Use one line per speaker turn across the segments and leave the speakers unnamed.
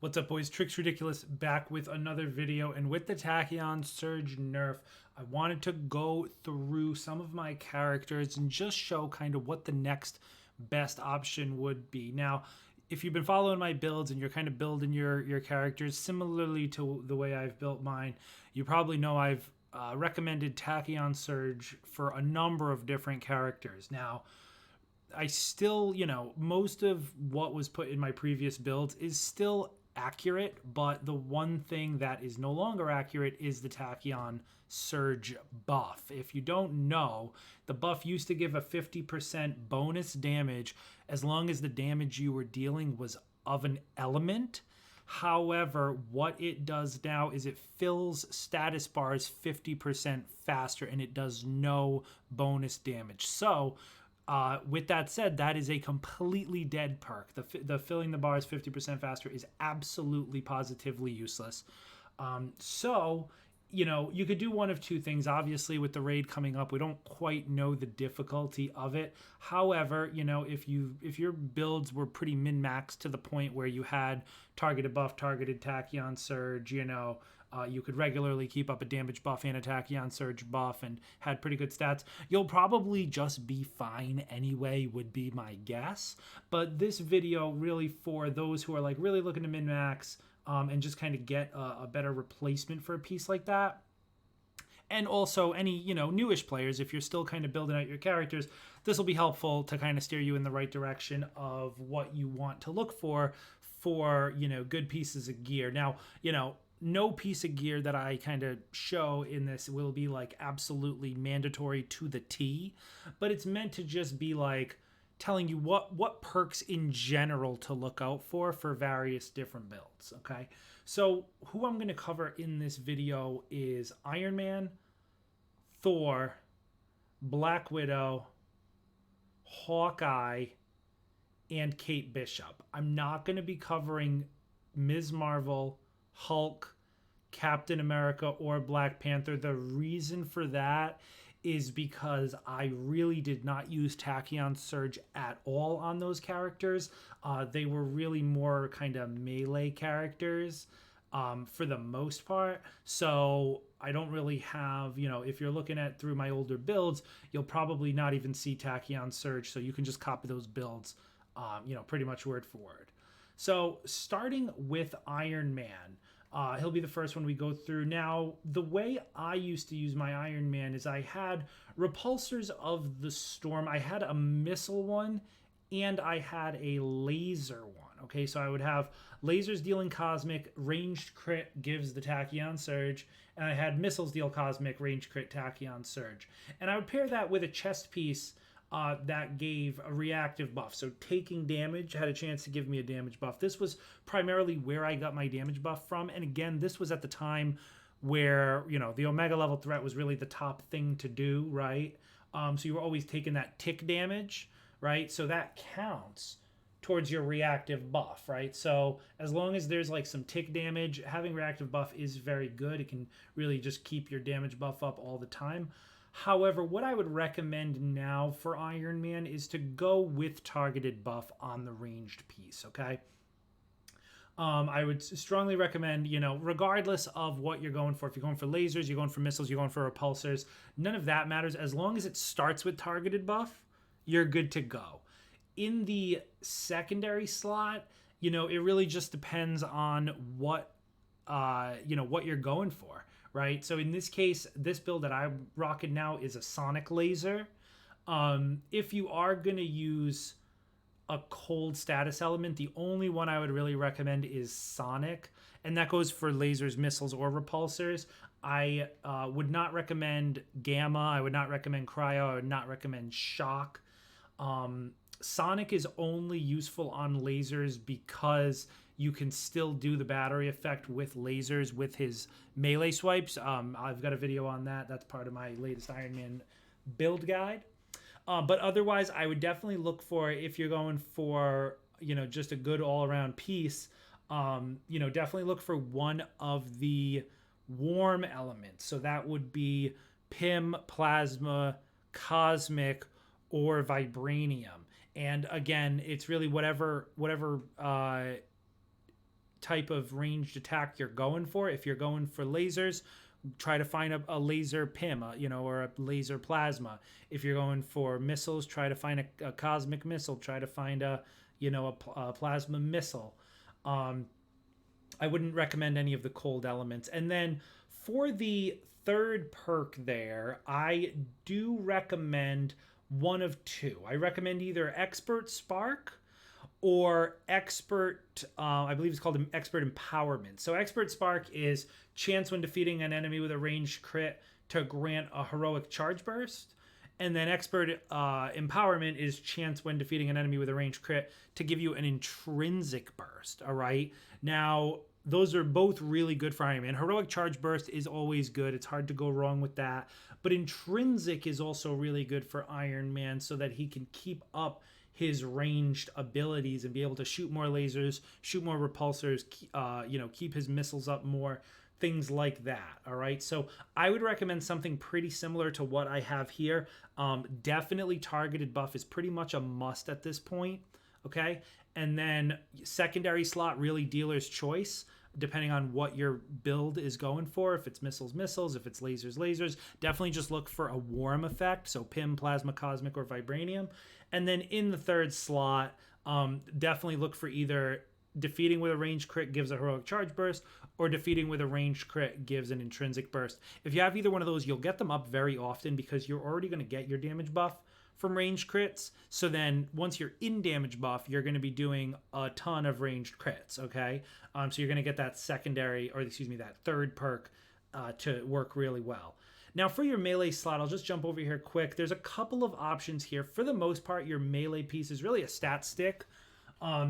What's up, boys? Tricks Ridiculous back with another video, and with the Tachyon Surge nerf, I wanted to go through some of my characters and just show kind of what the next best option would be. Now, if you've been following my builds and you're kind of building your characters similarly to the way I've built mine, you probably know I've recommended Tachyon Surge for a number of different characters. Now, I still, most of what was put in my previous builds is still accurate, but the one thing that is no longer accurate is the Tachyon Surge buff. If you don't know, the buff used to give a 50% bonus damage as long as the damage you were dealing was of an element. However, what it does now is it fills status bars 50% faster and it does no bonus damage. So, with that said, that is a completely dead perk. The filling the bars 50% faster is absolutely positively useless. So, you could do one of two things. Obviously, with the raid coming up, we don't quite know the difficulty of it. However, if your builds were pretty min-maxed to the point where you had targeted buff, targeted Tachyon Surge, you could regularly keep up a damage buff and a Tachyon Surge buff and had pretty good stats, you'll probably just be fine anyway, would be my guess. But this video really for those who are like really looking to min-max and just kind of get a better replacement for a piece like that. And also any, newish players, if you're still kind of building out your characters, this will be helpful to kind of steer you in the right direction of what you want to look for, good pieces of gear. Now, no piece of gear that I kind of show in this will be like absolutely mandatory to the T, but it's meant to just be like telling you what perks in general to look out for various different builds, okay? So who I'm going to cover in this video is Iron Man, Thor, Black Widow, Hawkeye, and Kate Bishop. I'm not going to be covering Ms. Marvel, Hulk, Captain America, or Black Panther. The reason for that is because I really did not use Tachyon Surge at all on those characters. They were really more kind of melee characters for the most part. So I don't really have, if you're looking at through my older builds, you'll probably not even see Tachyon Surge. So you can just copy those builds, pretty much word for word. So starting with Iron Man, he'll be the first one we go through. Now, the way I used to use my Iron Man is I had repulsors of the storm. I had a missile one and I had a laser one. Okay, so I would have lasers dealing cosmic, ranged crit gives the Tachyon Surge, and I had missiles deal cosmic, ranged crit, Tachyon Surge. And I would pair that with a chest piece that gave a reactive buff. So taking damage had a chance to give me a damage buff. This was primarily where I got my damage buff from. And again, this was at the time where, the Omega level threat was really the top thing to do, right? So you were always taking that tick damage, right? So that counts towards your reactive buff, right? So as long as there's like some tick damage, having reactive buff is very good. It can really just keep your damage buff up all the time. However, what I would recommend now for Iron Man is to go with targeted buff on the ranged piece, okay? I would strongly recommend, regardless of what you're going for, if you're going for lasers, you're going for missiles, you're going for repulsors, none of that matters. As long as it starts with targeted buff, you're good to go. In the secondary slot, it really just depends on what you're going for. Right, so in this case, this build that I'm rocking now is a sonic laser. If you are going to use a cold status element, the only one I would really recommend is sonic, and that goes for lasers, missiles, or repulsors. I would not recommend gamma. I would not recommend cryo. I would not recommend shock. Sonic is only useful on lasers because you can still do the battery effect with lasers with his melee swipes. I've got a video on that. That's part of my latest Iron Man build guide. But otherwise, I would definitely look for, if you're going for, just a good all-around piece, definitely look for one of the warm elements. So that would be PIM, plasma, cosmic, or vibranium. And again, it's really whatever type of ranged attack you're going for. If you're going for lasers, try to find a laser PIM, or a laser plasma. If you're going for missiles, try to find a cosmic missile. Try to find a plasma missile. I wouldn't recommend any of the cold elements. And then for the third perk there, I do recommend one of two. I recommend either Expert Spark or Expert, I believe it's called Expert Empowerment. So Expert Spark is chance when defeating an enemy with a ranged crit to grant a heroic charge burst. And then Expert Empowerment is chance when defeating an enemy with a ranged crit to give you an intrinsic burst, all right? Now, those are both really good for Iron Man. Heroic Charge Burst is always good. It's hard to go wrong with that. But Intrinsic is also really good for Iron Man so that he can keep up his ranged abilities and be able to shoot more lasers, shoot more repulsors, keep his missiles up more, things like that. All right. So I would recommend something pretty similar to what I have here. Definitely Targeted Buff is pretty much a must at this point. Okay. And then secondary slot, really dealer's choice, depending on what your build is going for. If it's missiles, if it's lasers, definitely just look for a warm effect. So PIM, Plasma, Cosmic, or Vibranium. And then in the third slot, definitely look for either defeating with a ranged crit gives a heroic charge burst, or defeating with a ranged crit gives an intrinsic burst. If you have either one of those, you'll get them up very often because you're already going to get your damage buff from ranged crits. So then once you're in damage buff, you're going to be doing a ton of ranged crits, okay? So you're going to get that that third perk to work really well. Now for your melee slot, I'll just jump over here quick. There's a couple of options here. For the most part, your melee piece is really a stat stick.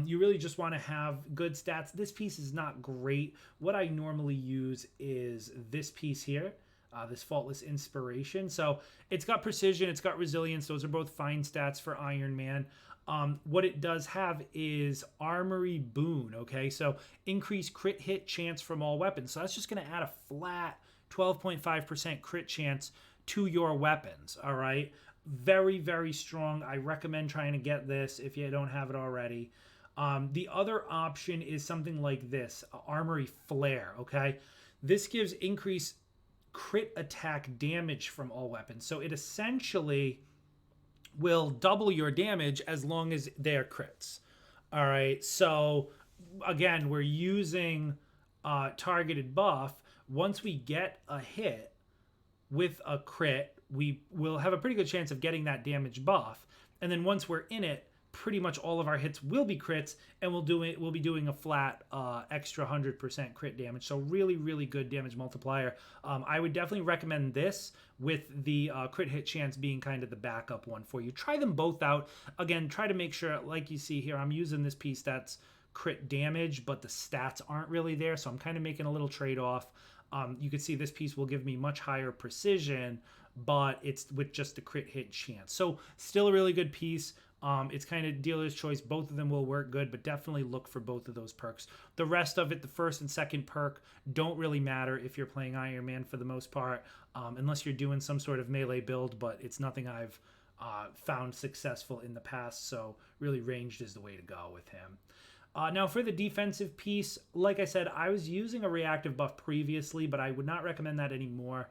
You really just want to have good stats. This piece is not great. What I normally use is this piece here. This Faultless Inspiration. So it's got precision, it's got resilience. Those are both fine stats for Iron Man. What it does have is Armory Boon, okay? So increased crit hit chance from all weapons. So that's just going to add a flat 12.5% crit chance to your weapons, all right? Very, very strong. I recommend trying to get this if you don't have it already. The other option is something like this, Armory Flare, okay? This gives increased crit attack damage from all weapons. So it essentially will double your damage as long as they're crits. All right. So again, we're using targeted buff. Once we get a hit with a crit, we will have a pretty good chance of getting that damage buff. And then once we're in it, pretty much all of our hits will be crits, and we'll be doing a flat extra 100% crit damage. So really, really good damage multiplier. I would definitely recommend this with the crit hit chance being kind of the backup one for you. Try them both out. Again, try to make sure, like you see here, I'm using this piece that's crit damage, but the stats aren't really there. So I'm kind of making a little trade-off. You can see this piece will give me much higher precision, but it's with just the crit hit chance. So still a really good piece. It's kind of dealer's choice. Both of them will work good, but definitely look for both of those perks. The rest of it, the first and second perk, don't really matter if you're playing Iron Man for the most part, unless you're doing some sort of melee build, but it's nothing I've found successful in the past, so really ranged is the way to go with him. Now for the defensive piece, like I said, I was using a reactive buff previously, but I would not recommend that anymore.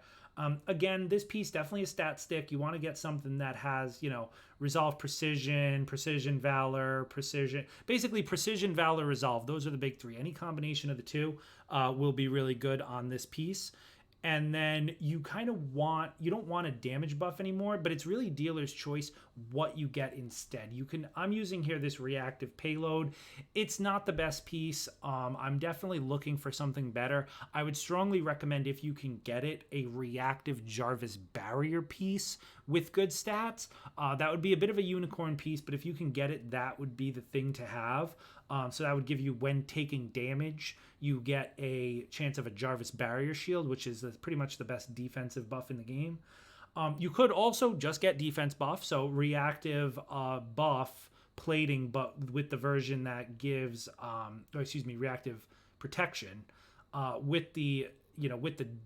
Again, this piece definitely a stat stick. You want to get something that has, resolve precision, precision valor, precision, basically precision, valor, resolve. Those are the big three. Any combination of the two will be really good on this piece. And then you don't want a damage buff anymore, but it's really dealer's choice what you get instead. I'm using here this reactive payload. It's not the best piece. I'm definitely looking for something better. I would strongly recommend, if you can get it, a reactive Jarvis barrier piece with good stats. That would be a bit of a unicorn piece, but if you can get it, that would be the thing to have. So that would give you, when taking damage, you get a chance of a Jarvis barrier shield, which is pretty much the best defensive buff in the game. You could also just get defense buff, so reactive buff plating, but with the version that gives, reactive protection with the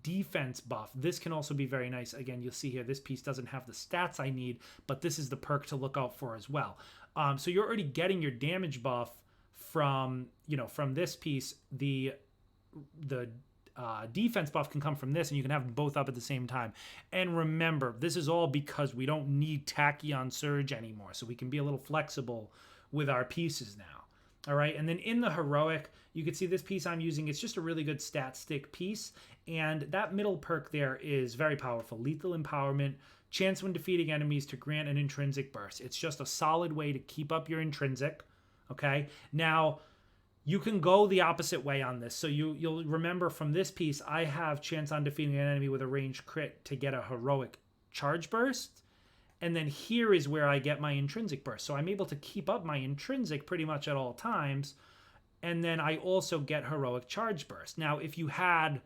defense buff. This can also be very nice. Again, you'll see here, this piece doesn't have the stats I need, but this is the perk to look out for as well. So you're already getting your damage buff from, from this piece, the defense buff can come from this, and you can have them both up at the same time. And remember, this is all because we don't need Tachyon Surge anymore, so we can be a little flexible with our pieces now. All right, and then in the heroic, you can see this piece I'm using. It's just a really good stat stick piece, and that middle perk there is very powerful. Lethal Empowerment, chance when defeating enemies to grant an intrinsic burst. It's just a solid way to keep up your intrinsic, okay? Now, you can go the opposite way on this. So you'll remember from this piece, I have chance on defeating an enemy with a ranged crit to get a heroic charge burst. And then here is where I get my intrinsic burst. So I'm able to keep up my intrinsic pretty much at all times. And then I also get heroic charge burst. Now, if you had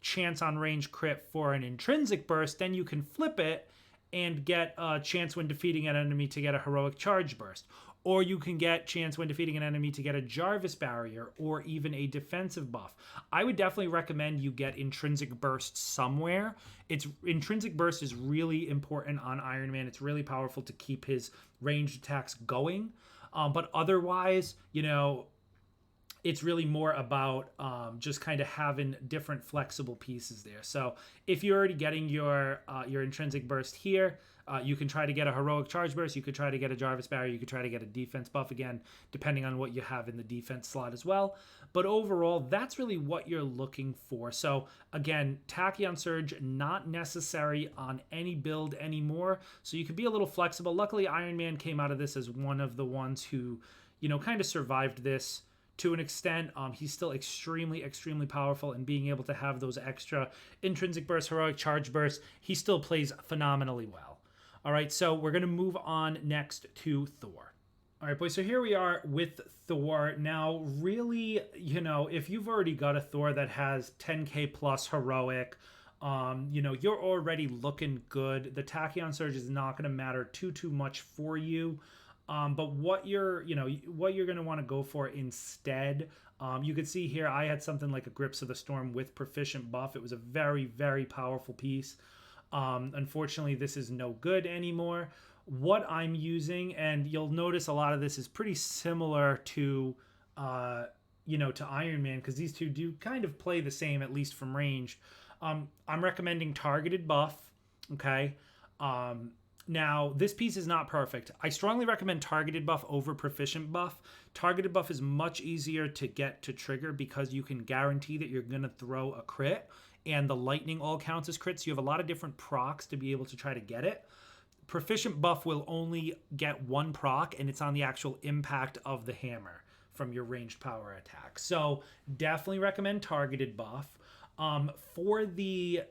chance on range crit for an intrinsic burst, then you can flip it and get a chance when defeating an enemy to get a heroic charge burst. Or you can get chance when defeating an enemy to get a Jarvis barrier or even a defensive buff. I would definitely recommend you get intrinsic burst somewhere. Intrinsic burst is really important on Iron Man. It's really powerful to keep his ranged attacks going. But otherwise, it's really more about just kind of having different flexible pieces there. So if you're already getting your intrinsic burst here, you can try to get a heroic charge burst. You could try to get a Jarvis barrier. You could try to get a defense buff again, depending on what you have in the defense slot as well. But overall, that's really what you're looking for. So again, Tachyon Surge, not necessary on any build anymore. So you can be a little flexible. Luckily, Iron Man came out of this as one of the ones who, kind of survived this to an extent. He's still extremely, extremely powerful, and being able to have those extra intrinsic bursts, heroic charge bursts, he still plays phenomenally well. All right, so we're going to move on next to Thor. All right, boys, so here we are with Thor. Now, really, if you've already got a Thor that has 10k plus heroic, you're already looking good. The Tachyon Surge is not going to matter too much for you. But what you're going to want to go for instead, you can see here, I had something like a Grips of the Storm with proficient buff. It was a very, very powerful piece. Unfortunately, this is no good anymore. What I'm using, and you'll notice a lot of this is pretty similar to, to Iron Man, because these two do kind of play the same, at least from range. I'm recommending targeted buff, okay? Now, this piece is not perfect. I strongly recommend targeted buff over proficient buff. Targeted buff is much easier to get to trigger because you can guarantee that you're going to throw a crit, and the lightning all counts as crits. You have a lot of different procs to be able to try to get it. Proficient buff will only get one proc, and it's on the actual impact of the hammer from your ranged power attack. So definitely recommend targeted buff. For the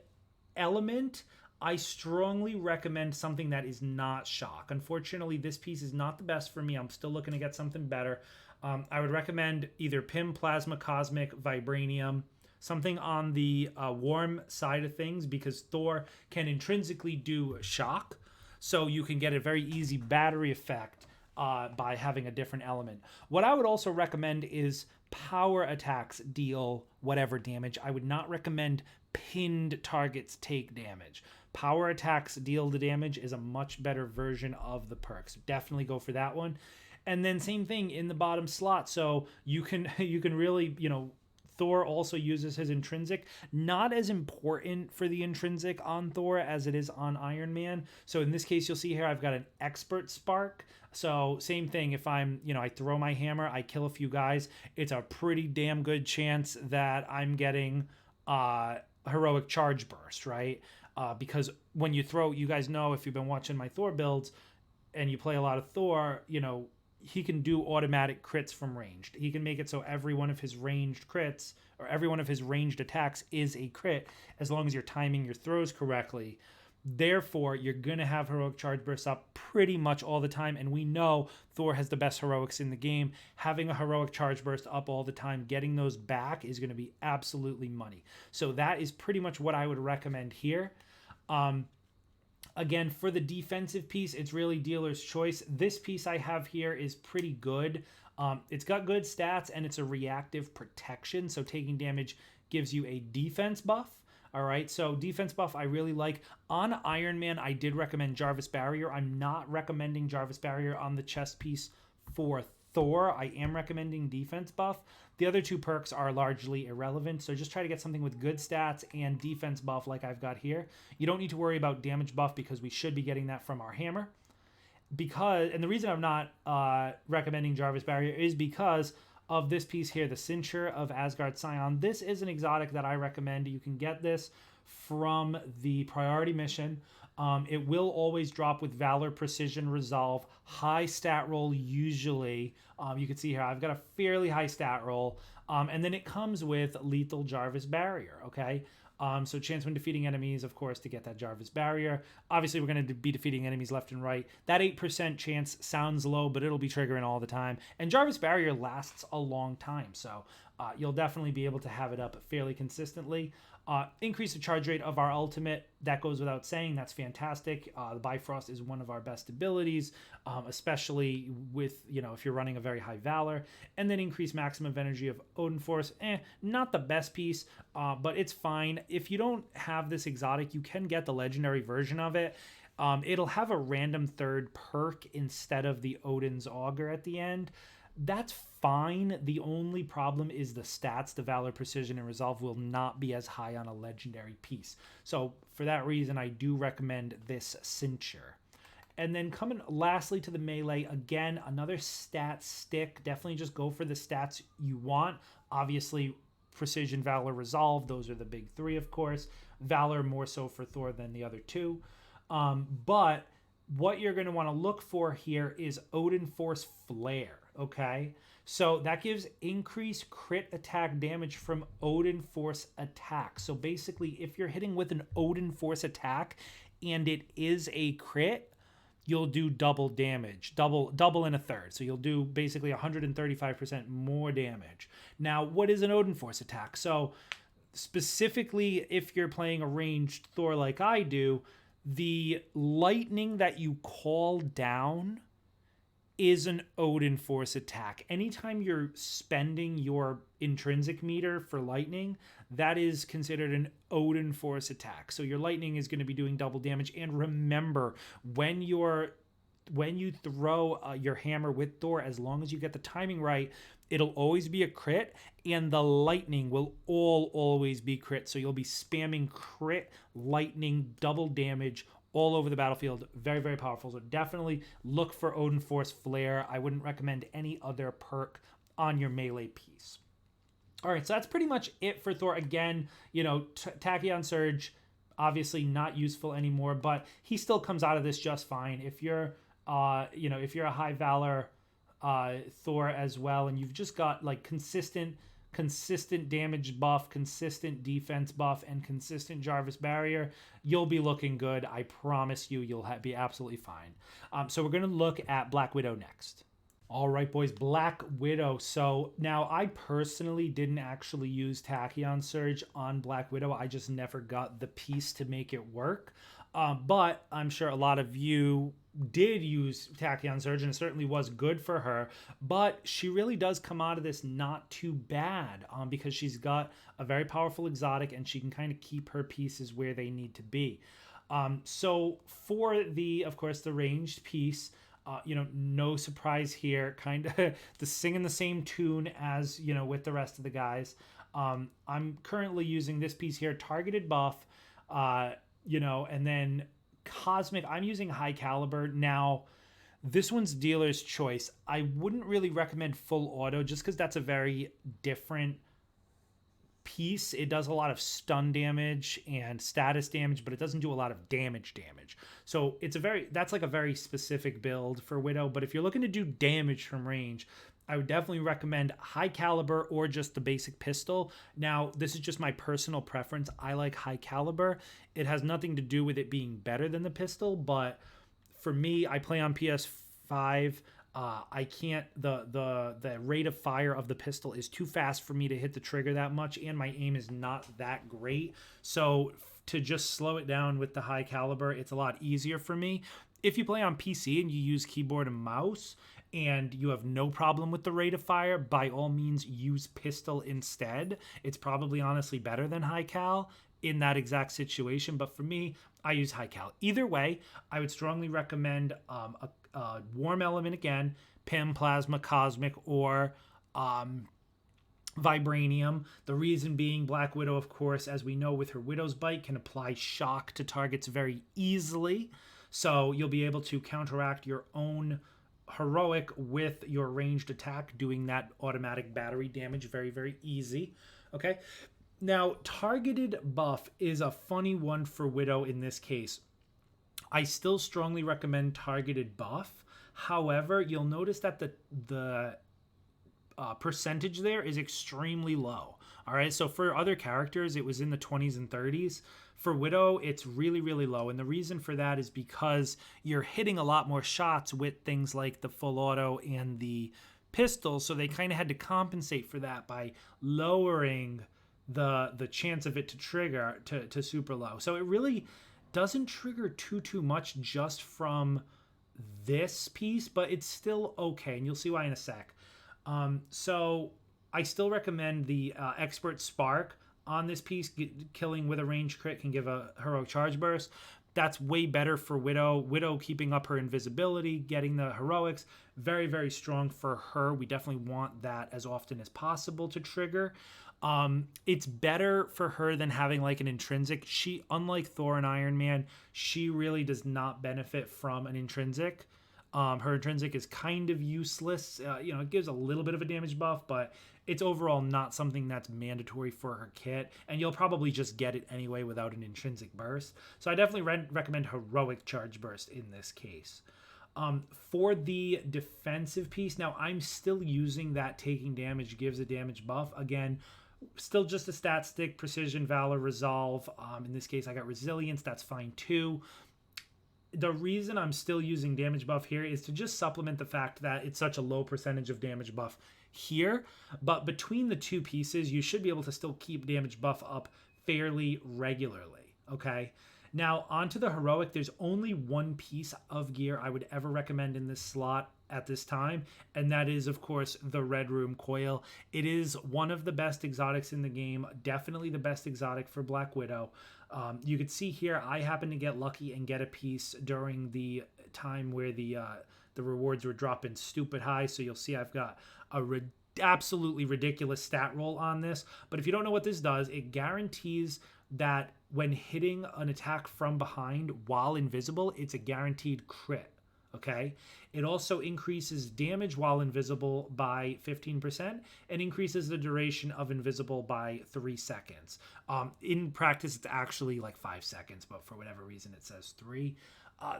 element, I strongly recommend something that is not shock. Unfortunately, this piece is not the best for me. I'm still looking to get something better. I would recommend either Pim, Plasma, Cosmic, Vibranium, something on the warm side of things, because Thor can intrinsically do shock. So you can get a very easy battery effect by having a different element. What I would also recommend is power attacks deal whatever damage. I would not recommend pinned targets take damage. Power attacks deal the damage is a much better version of the perk. So definitely go for that one. And then same thing in the bottom slot. So you can really, Thor also uses his intrinsic. Not as important for the intrinsic on Thor as it is on Iron Man. So in this case, you'll see here I've got an expert spark. So same thing, if I'm, I throw my hammer, I kill a few guys, it's a pretty damn good chance that I'm getting heroic charge burst, right? Because when you throw, you guys know if you've been watching my Thor builds and you play a lot of Thor, he can do automatic crits from ranged. He can make it so every one of his ranged crits or every one of his ranged attacks is a crit as long as you're timing your throws correctly. Therefore, you're going to have heroic charge bursts up pretty much all the time. And we know Thor has the best heroics in the game. Having a heroic charge burst up all the time, getting those back is going to be absolutely money. So that is pretty much what I would recommend here. Again, for the defensive piece, it's really dealer's choice. This piece I have here is pretty good. It's got good stats, and it's a reactive protection. So taking damage gives you a defense buff. All right, so defense buff I really like. On Iron Man, I did recommend Jarvis Barrier. I'm not recommending Jarvis Barrier on the chest piece for Thor, I am recommending defense buff. The other two perks are largely irrelevant, so just try to get something with good stats and defense buff like I've got here. You don't need to worry about damage buff because we should be getting that from our hammer. And the reason I'm not recommending Jarvis Barrier is because of this piece here, the Cincher of Asgard Scion. This is an exotic that I recommend. You can get this from the priority mission. It will always drop with Valor, Precision, Resolve, high stat roll usually. You can see here I've got a fairly high stat roll. And then it comes with lethal Jarvis Barrier, okay? So chance when defeating enemies, of course, to get that Jarvis Barrier. Obviously, we're going to be defeating enemies left and right. That 8% chance sounds low, but it'll be triggering all the time. And Jarvis Barrier lasts a long time, so you'll definitely be able to have it up fairly consistently. Increase the charge rate of our ultimate, that goes without saying. That's fantastic. The Bifrost is one of our best abilities, especially with, if you're running a very high Valor. And then increase maximum energy of Odin Force. Not the best piece, but it's fine. If you don't have this exotic, you can get the legendary version of it. It'll have a random third perk instead of the Odin's Augur at the end. That's fine. The only problem is the stats. The Valor, Precision, and Resolve will not be as high on a legendary piece. So for that reason, I do recommend this Cincher. And then coming lastly to the melee, again, another stat stick. Definitely just go for the stats you want. Obviously, Precision, Valor, Resolve, those are the big three, of course. Valor more so for Thor than the other two. But what you're going to want to look for here is Odin Force Flare, okay? So that gives increased crit attack damage from Odin Force attack. So basically, if you're hitting with an Odin Force attack and it is a crit, you'll do double damage, double and a third. So you'll do basically 135% more damage. Now, what is an Odin Force attack? So specifically, if you're playing a ranged Thor like I do, the lightning that you call down is an Odin Force attack. Anytime you're spending your intrinsic meter for lightning, that is considered an Odin Force attack. So your lightning is going to be doing double damage. And remember, when you throw your hammer with Thor, as long as you get the timing right, it'll always be a crit, and the lightning will always be crit. So you'll be spamming crit, lightning, double damage all over the battlefield. Very, very powerful. So definitely look for Odin Force Flare. I wouldn't recommend any other perk on your melee piece. All right, so that's pretty much it for Thor. Again, Tachyon Surge, obviously not useful anymore, but he still comes out of this just fine. If you're, if you're a high Valor Thor as well, and you've just got like consistent damage buff, consistent defense buff, and consistent Jarvis Barrier, you'll be looking good. I promise you, you'll be absolutely fine. So we're going to look at Black Widow next. All right, boys, Black Widow. So now I personally didn't actually use Tachyon Surge on Black Widow. I just never got the piece to make it work. But I'm sure a lot of you did use Tachyon Surge, and it certainly was good for her. But she really does come out of this not too bad because she's got a very powerful exotic, and she can kind of keep her pieces where they need to be. So for of course, the ranged piece, no surprise here, kind of singing the same tune as, with the rest of the guys. I'm currently using this piece here, targeted buff, and then Cosmic, I'm using High Caliber. Now, this one's dealer's choice. I wouldn't really recommend full auto just because that's a very different piece. It does a lot of stun damage and status damage, but it doesn't do a lot of damage. So that's like a very specific build for Widow. But if you're looking to do damage from range, I would definitely recommend High Caliber or just the basic pistol. Now, this is just my personal preference. I like High Caliber. It has nothing to do with it being better than the pistol, but for me, I play on PS5. I can't, the rate of fire of the pistol is too fast for me to hit the trigger that much, and my aim is not that great. So to just slow it down with the High Caliber, it's a lot easier for me. If you play on PC and you use keyboard and mouse, and you have no problem with the rate of fire, by all means use pistol instead. It's probably honestly better than high cal in that exact situation, but for me, I use high cal. Either way, I would strongly recommend a warm element again, PIM, plasma, cosmic, or vibranium. The reason being, Black Widow, of course, as we know with her Widow's Bite, can apply shock to targets very easily. So you'll be able to counteract your own heroic with your ranged attack, doing that automatic battery damage very, very easy. Okay. Now, targeted buff is a funny one for Widow in this case. I still strongly recommend targeted buff. However, you'll notice that the percentage there is extremely low. All right, so for other characters, it was in the 20s and 30s. For Widow, it's really, really low. And the reason for that is because you're hitting a lot more shots with things like the full auto and the pistol. So they kind of had to compensate for that by lowering the chance of it to trigger to super low. So it really doesn't trigger too much just from this piece, but it's still okay. And you'll see why in a sec. So I still recommend the Expert Spark on this piece. Killing with a range crit can give a heroic charge burst. That's way better for Widow. Widow keeping up her invisibility, getting the heroics, very, very strong for her. We definitely want that as often as possible to trigger. It's better for her than having like an intrinsic. She, unlike Thor and Iron Man, she really does not benefit from an intrinsic. Her intrinsic is kind of useless. It gives a little bit of a damage buff, but it's overall not something that's mandatory for her kit, and you'll probably just get it anyway without an intrinsic burst. So I definitely recommend heroic charge burst in this case. For the defensive piece, now I'm still using that taking damage gives a damage buff. Again, still just a stat stick, precision, valor, resolve. In this case, I got resilience. That's fine too. The reason I'm still using damage buff here is to just supplement the fact that it's such a low percentage of damage buff here. But between the two pieces, you should be able to still keep damage buff up fairly regularly. Okay. Now, onto the heroic, there's only one piece of gear I would ever recommend in this slot at this time, and that is, of course, the Red Room Coil. It is one of the best exotics in the game, definitely the best exotic for Black Widow. You could see here, I happened to get lucky and get a piece during the time where the rewards were dropping stupid high, so you'll see I've got a absolutely ridiculous stat roll on this. But if you don't know what this does, it guarantees that when hitting an attack from behind while invisible, it's a guaranteed crit. Okay. It also increases damage while invisible by 15% and increases the duration of invisible by 3 seconds. In practice, it's actually like 5 seconds, but for whatever reason, it says 3.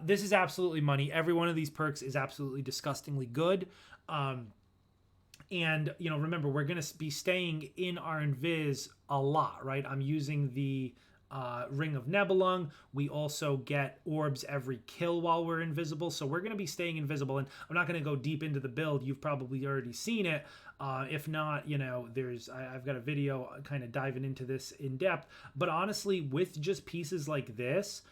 This is absolutely money. Every one of these perks is absolutely disgustingly good. And, remember, we're going to be staying in our invis a lot, right? I'm using the Ring of Nebelung. We also get orbs every kill while we're invisible. So we're going to be staying invisible. And I'm not going to go deep into the build. You've probably already seen it. If not, I've got a video kind of diving into this in depth. But honestly, with just pieces like this,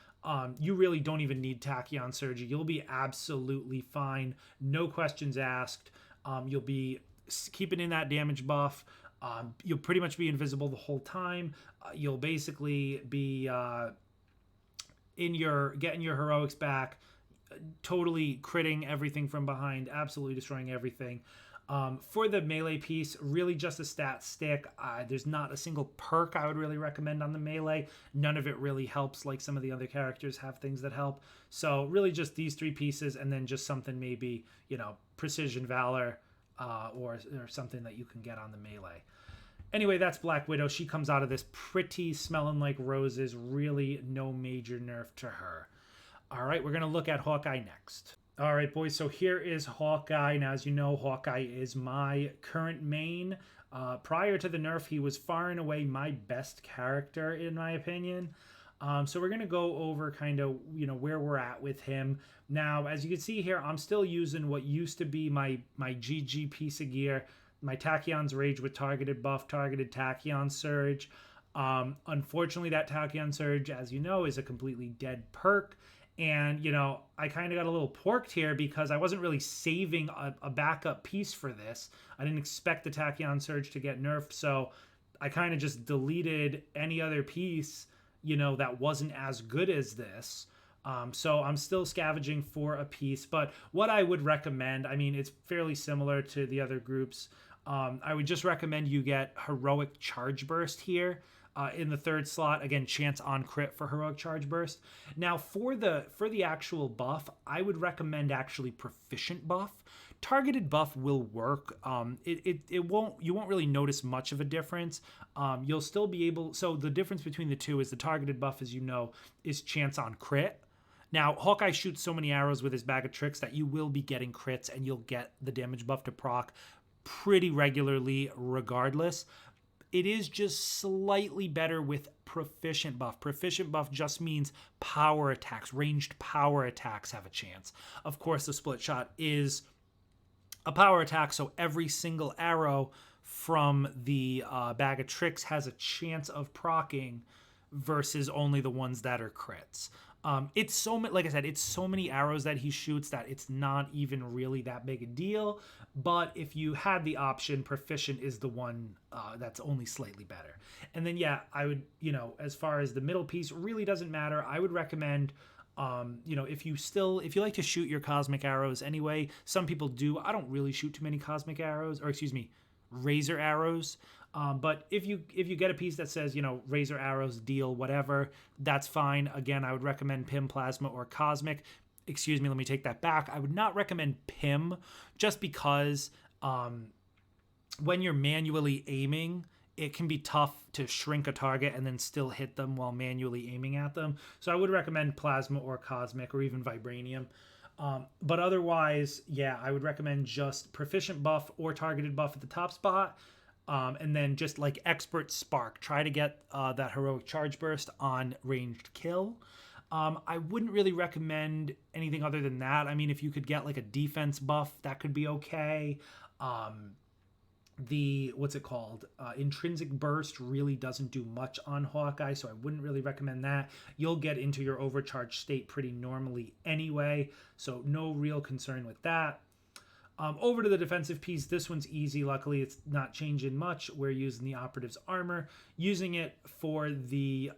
you really don't even need Tachyon Surgery. You'll be absolutely fine. No questions asked. You'll be keeping in that damage buff. You'll pretty much be invisible the whole time. You'll basically be getting your heroics back, totally critting everything from behind, absolutely destroying everything. For the melee piece, really just a stat stick. There's not a single perk I would really recommend on the melee. None of it really helps like some of the other characters have things that help. So really just these 3 pieces, and then just something maybe, precision, valor, or something that you can get on the melee. Anyway, that's Black Widow. She comes out of this pretty smelling like roses. Really no major nerf to her. All right, we're going to look at Hawkeye next. All right, boys, so here is Hawkeye. Now, as you know, Hawkeye is my current main. Prior to the nerf, he was far and away my best character, in my opinion. So we're going to go over kind of, where we're at with him. Now, as you can see here, I'm still using what used to be my GG piece of gear, my Tachyon's Rage with targeted buff, targeted Tachyon Surge. Unfortunately, that Tachyon Surge, as you know, is a completely dead perk. And, you know, I kind of got a little porked here because I wasn't really saving a backup piece for this. I didn't expect the Tachyon Surge to get nerfed, so I kind of just deleted any other piece, you know, that wasn't as good as this. So I'm still scavenging for a piece, but what I would recommend, I mean, it's fairly similar to the other groups. I would just recommend you get Heroic Charge Burst here. In the third slot, again, chance on crit for Heroic Charge Burst. Now for the actual buff, I would recommend actually Proficient buff. Targeted buff will work. You won't really notice much of a difference. You'll still be able. So the difference between the two is the targeted buff, as you know, is chance on crit. Now, Hawkeye shoots so many arrows with his bag of tricks that you will be getting crits and you'll get the damage buff to proc pretty regularly regardless. It is just slightly better with Proficient buff. Proficient buff just means power attacks, ranged power attacks have a chance. Of course, the split shot is a power attack, so every single arrow from the bag of tricks has a chance of proccing versus only the ones that are crits. It's so like I said, it's so many arrows that he shoots that it's not even really that big a deal. But if you had the option, Proficient is the one that's only slightly better. And then yeah, I would, you know, as far as the middle piece, really doesn't matter. I would recommend, you know, if you like to shoot your cosmic arrows anyway, some people do. I don't really shoot too many cosmic arrows, or excuse me, razor arrows. But if you get a piece that says, you know, razor arrows deal whatever, that's fine. Again, I would recommend Pim, Plasma, or Cosmic. Excuse me, let me take that back. I would not recommend Pim just because when you're manually aiming, it can be tough to shrink a target and then still hit them while manually aiming at them. So I would recommend Plasma or Cosmic or even Vibranium. But otherwise, yeah, I would recommend just Proficient buff or targeted buff at the top spot. And then just like Expert Spark, try to get that Heroic Charge Burst on ranged kill. I wouldn't really recommend anything other than that. I mean, if you could get like a defense buff, that could be okay. What's it called? Intrinsic Burst really doesn't do much on Hawkeye, so I wouldn't really recommend that. You'll get into your overcharged state pretty normally anyway, so no real concern with that. Over to the defensive piece, this one's easy. Luckily, it's not changing much. We're using the Operative's Armor. Using it for the,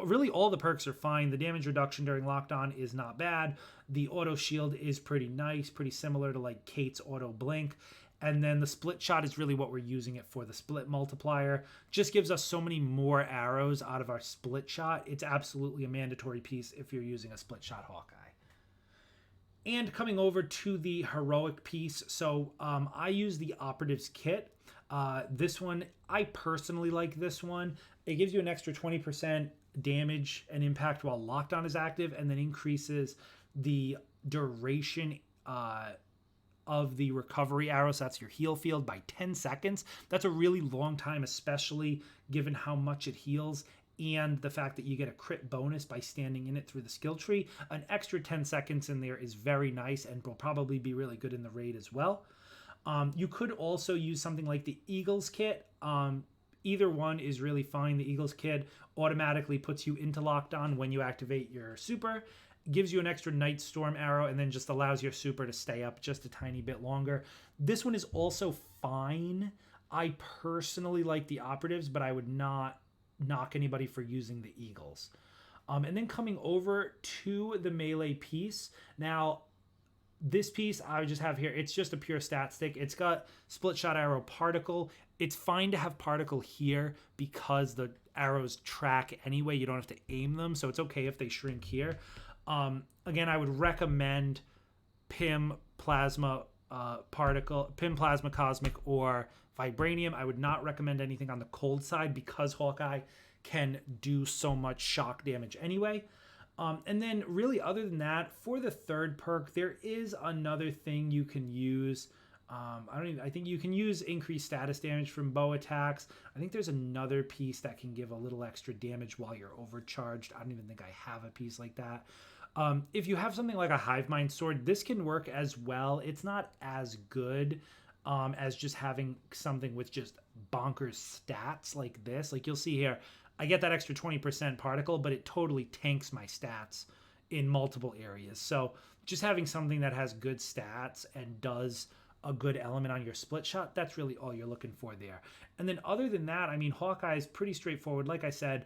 really all the perks are fine. The damage reduction during lockdown is not bad. The auto shield is pretty nice, pretty similar to like Kate's auto blink. And then the split shot is really what we're using it for. The split multiplier just gives us so many more arrows out of our split shot. It's absolutely a mandatory piece if you're using a split shot Hawkeye. And coming over to the heroic piece, so I use the Operative's Kit. This one, I personally like this one. It gives you an extra 20% damage and impact while lockdown is active, and then increases the duration of the recovery arrow, so that's your heal field, by 10 seconds. That's a really long time, especially given how much it heals and the fact that you get a crit bonus by standing in it through the skill tree. An extra 10 seconds in there is very nice and will probably be really good in the raid as well. You could also use something like the Eagle's Kit. Either one is really fine. The Eagle's Kit automatically puts you into lockdown when you activate your super, gives you an extra Night Storm arrow, and then just allows your super to stay up just a tiny bit longer. This one is also fine. I personally like the Operatives, but I would not knock anybody for using the Eagles. And then coming over to the melee piece. Now, this piece I just have here, it's just a pure stat stick. It's got split shot arrow particle. It's fine to have particle here because the arrows track anyway. You don't have to aim them, so it's okay if they shrink here. Again, I would recommend Pim, Plasma, Particle, Pim, Plasma, Cosmic, or Vibranium. I would not recommend anything on the cold side because Hawkeye can do so much shock damage anyway. And then really other than that, for the third perk, there is another thing you can use. I think you can use increased status damage from bow attacks. I think there's another piece that can give a little extra damage while you're overcharged. I don't even think I have a piece like that. If you have something like a Hive Mind Sword, this can work as well. It's not as good as just having something with just bonkers stats like this. Like you'll see here, I get that extra 20% particle, but it totally tanks my stats in multiple areas. So just having something that has good stats and does a good element on your split shot, that's really all you're looking for there. And then other than that, I mean, Hawkeye is pretty straightforward. Like I said,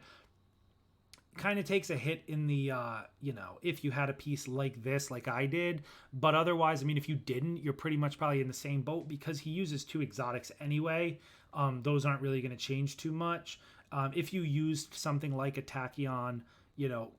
kind of takes a hit in the, if you had a piece like this, like I did. But otherwise, I mean, if you didn't, you're pretty much probably in the same boat because he uses 2 exotics anyway. Those aren't really going to change too much. If you used something like a Tachyon,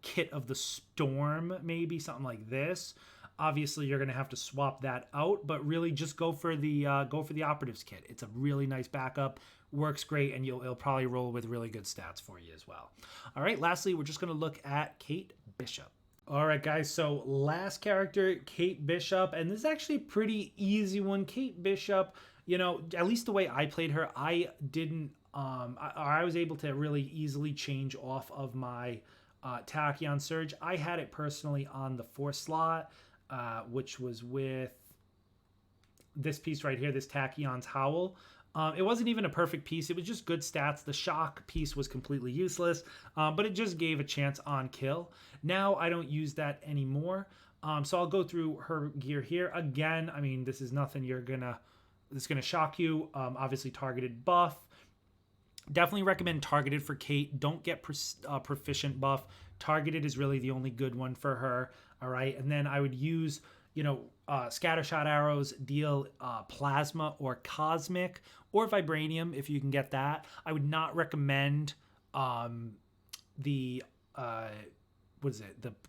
Kit of the Storm, maybe something like this, obviously you're going to have to swap that out, but really just go for the operatives kit. It's a really nice backup, works great, and it'll probably roll with really good stats for you as well. All right, lastly, we're just going to look at Kate Bishop. All right, guys, so last character, Kate Bishop, and this is actually a pretty easy one. Kate Bishop, at least the way I played her, I didn't, I was able to really easily change off of my Tachyon Surge. I had it personally on the 4 slot, which was with this piece right here, this Tachyon's Howl. It wasn't even a perfect piece. It was just good stats. The shock piece was completely useless, but it just gave a chance on kill. Now I don't use that anymore. So I'll go through her gear here. Again, I mean, this is nothing that's gonna shock you. Obviously targeted buff. Definitely recommend targeted for Kate. Don't get proficient buff. Targeted is really the only good one for her. All right. And then I would use, scattershot arrows, deal plasma or cosmic or vibranium if you can get that. I would not recommend the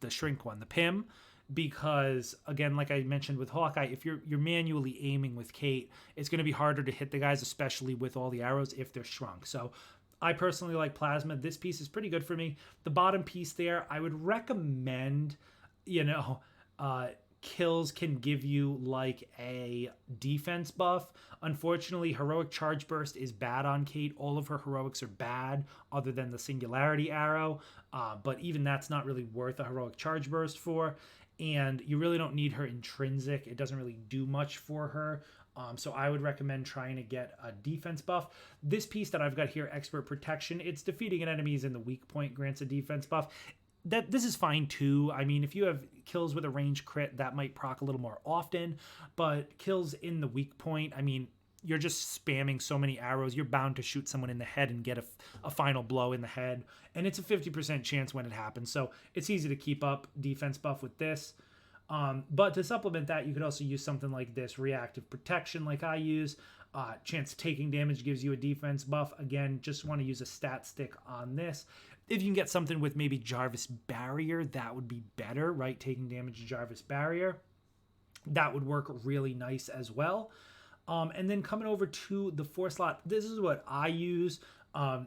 shrink one, the PIM, because again, like I mentioned with Hawkeye, if you're manually aiming with Kate, it's going to be harder to hit the guys, especially with all the arrows if they're shrunk. So I personally like plasma. This piece is pretty good for me. The bottom piece there, I would recommend, kills can give you like a defense buff. Unfortunately, heroic charge burst is bad on Kate. All of her heroics are bad other than the singularity arrow. But even that's not really worth a heroic charge burst for. And you really don't need her intrinsic. It doesn't really do much for her. So I would recommend trying to get a defense buff. This piece that I've got here, Expert Protection, it's defeating an enemy's in the weak point, grants a defense buff. This is fine too. I mean, if you have kills with a range crit, that might proc a little more often, but kills in the weak point, I mean, you're just spamming so many arrows, you're bound to shoot someone in the head and get a final blow in the head, and it's a 50% chance when it happens, so it's easy to keep up defense buff with this. But to supplement that, you could also use something like this, Reactive Protection, like I use. Chance of taking damage gives you a defense buff. Again, just want to use a stat stick on this. If you can get something with maybe Jarvis Barrier, that would be better, right? Taking damage to Jarvis Barrier. That would work really nice as well. And then coming over to the 4 slot, this is what I use.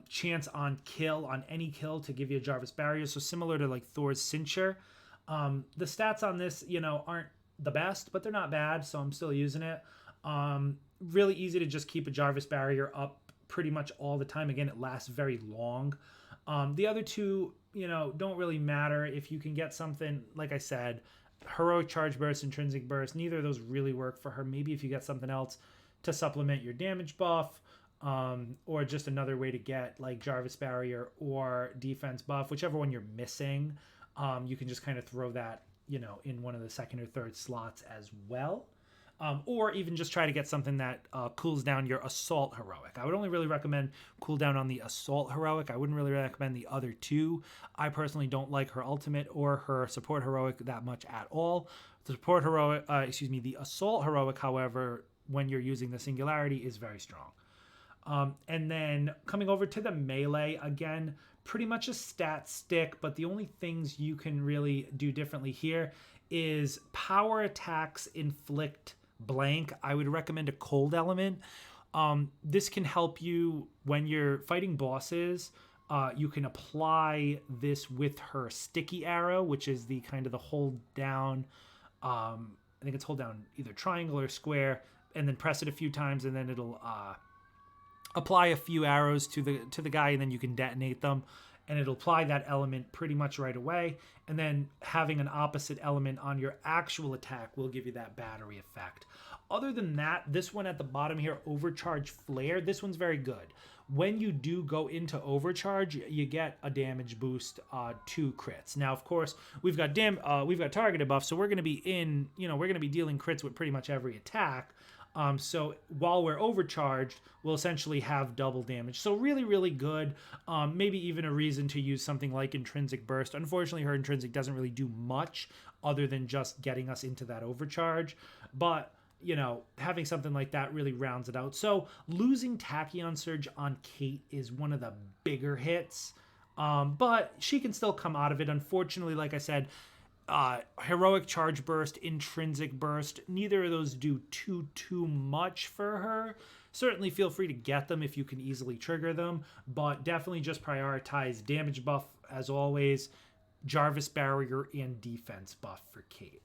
Chance on kill, on any kill, to give you a Jarvis Barrier. So similar to like Thor's Cincher. The stats on this, aren't the best, but they're not bad, so I'm still using it. Really easy to just keep a Jarvis Barrier up pretty much all the time. Again, it lasts very long. The other two, don't really matter. If you can get something, like I said, Heroic Charge Burst, Intrinsic Burst, neither of those really work for her. Maybe if you get something else to supplement your damage buff, or just another way to get like Jarvis Barrier or defense buff, whichever one you're missing, you can just kind of throw that, in one of the 2nd or 3rd slots as well. Or even just try to get something that cools down your Assault Heroic. I would only really recommend cooldown on the Assault Heroic. I wouldn't really recommend the other two. I personally don't like her Ultimate or her Support Heroic that much at all. The Support Heroic, the Assault Heroic, however, when you're using the Singularity, is very strong. And then coming over to the melee, again, pretty much a stat stick, but the only things you can really do differently here is power attacks inflict blank. I would recommend a cold element. This can help you when you're fighting bosses. You can apply this with her sticky arrow, which is the kind of the hold down. I think it's hold down either triangle or square, and then press it a few times, and then it'll apply a few arrows to the guy, and then you can detonate them, and it'll apply that element pretty much right away. And then having an opposite element on your actual attack will give you that battery effect. Other than that, this one at the bottom here, Overcharge Flare, this one's very good. when you do go into overcharge, you get a damage boost to crits. Now, of course, we've got targeted buff, so we're going to be we're going to be dealing crits with pretty much every attack. So while we're overcharged, we'll essentially have double damage. So really, really good. Maybe even a reason to use something like Intrinsic Burst. Unfortunately, her Intrinsic doesn't really do much other than just getting us into that overcharge. But, having something like that really rounds it out. So losing Tachyon Surge on Kate is one of the bigger hits. But she can still come out of it. Unfortunately, like I said, Heroic Charge Burst, Intrinsic Burst, neither of those do too much for her. Certainly feel free to get them if you can easily trigger them, but definitely just prioritize damage buff as always, Jarvis Barrier, and defense buff for Kate.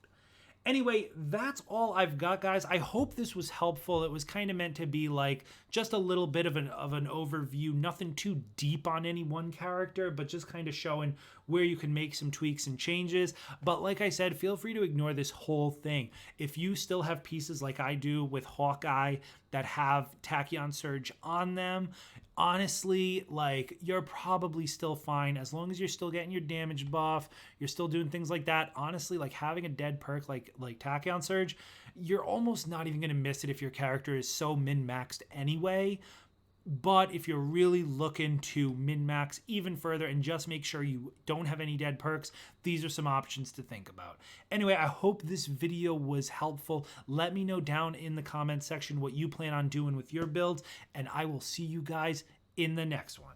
Anyway, that's all I've got, guys. I hope this was helpful. It was kind of meant to be like just a little bit of an overview, nothing too deep on any one character, but just kind of showing where you can make some tweaks and changes. But like I said, feel free to ignore this whole thing. If you still have pieces like I do with Hawkeye that have Tachyon Surge on them, honestly, like, you're probably still fine as long as you're still getting your damage buff, you're still doing things like that. Honestly, like, having a dead perk like Tachyon Surge, you're almost not even going to miss it if your character is so min-maxed anyway. But if you're really looking to min-max even further and just make sure you don't have any dead perks, these are some options to think about. Anyway, I hope this video was helpful. Let me know down in the comments section what you plan on doing with your builds, and I will see you guys in the next one.